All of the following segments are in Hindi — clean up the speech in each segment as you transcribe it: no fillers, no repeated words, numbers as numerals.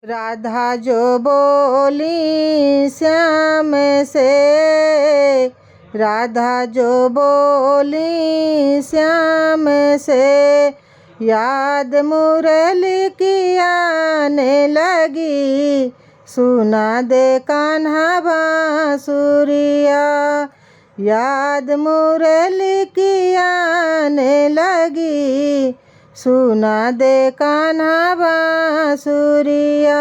राधा जो बोली श्याम से, राधा जो बोली श्याम से, याद मुरली की आने लगी। सुना दे कान्हा बांसुरिया, याद मुरली की आने लगी। सुना दे कान्हा बांसुरिया।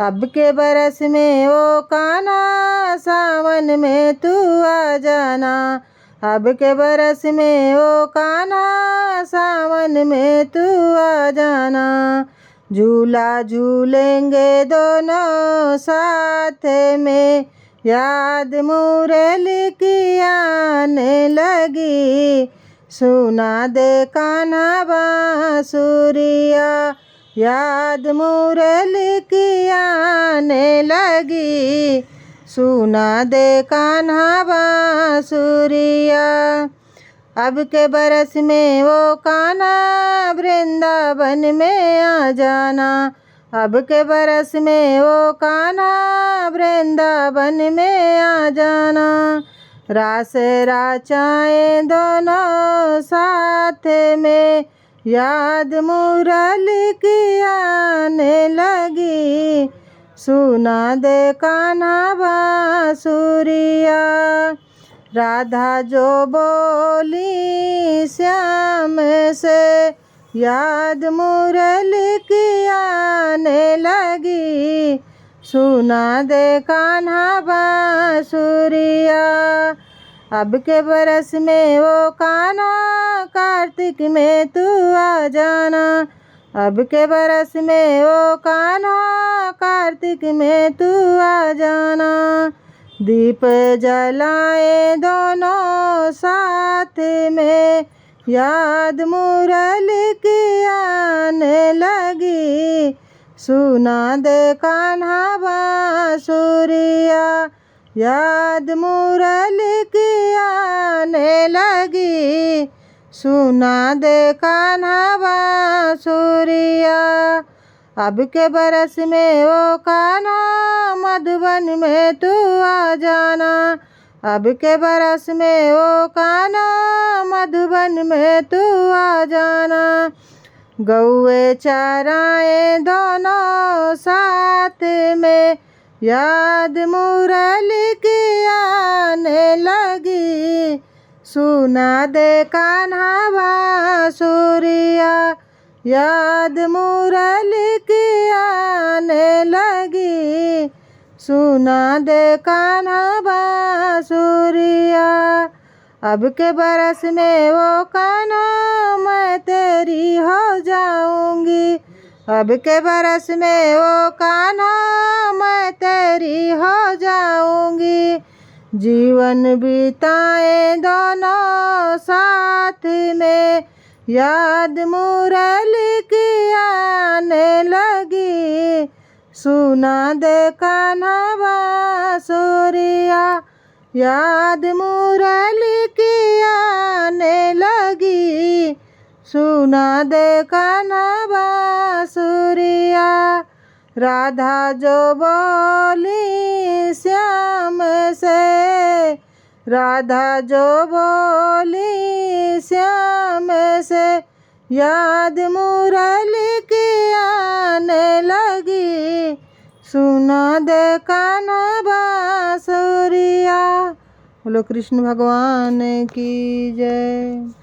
अब के बरस में ओ कान्हा सावन में तू आ जाना। अब के बरस में ओ कान्हा सावन में तू आ जाना। झूला झूलेंगे दोनों साथ में, याद मुरली की आने लगी। सुना दे कान्हा बांसुरिया, याद मुरली की आने लगी। सुना दे कान्हा बांसुरिया। अब के बरस में वो कान्हा वृंदावन में आ जाना। अब के बरस में वो कान्हा वृंदावन में आ जाना। रास राचाएँ दोनों साथ में, याद मुरली की आने लगी। सुना दे कान्हा बांसुरिया। राधा जो बोली श्याम से, याद मुरली की आने लगी। सुना दे कान्हा बांसुरिया। अब के बरस में वो कान्हा कार्तिक में तू आ जाना। अब के बरस में वो कान्हा कार्तिक में तू आ जाना। दीप जलाए दोनों साथ में, याद मुरली की आने लगी। सुना दे कान्हा बांसुरिया, याद मुरली की आने लगी। सुना दे कान्हा बांसुरिया। अब के बरस में वो कान्हा मधुबन में तू आ जाना। अब के बरस में वो कान्हा मधुबन में तू आ जाना। गौए चराए दोनों साथ में, याद मुरली की आने लगी। सुना दे कान्हा बांसुरिया, याद मुरली की आने लगी। सुना दे कान्हा बांसुरिया। अब के बरस में वो कान्हा मैं तेरी हो जाऊंगी। अब के बरस में वो कान्हा मैं तेरी हो जाऊंगी। जीवन बिताए दोनों साथ में, याद मुरली की आने लगी। सुना दे कान्हा बांसुरिया, याद मुरली की आने लगी। सुना दे कान्हा बांसुरिया। राधा जो बोली श्याम से, राधा जो बोली श्याम से, याद मुरली की आने लगी। सुना दे कान्हा बांसुरिया। बोलो कृष्ण भगवान की जय।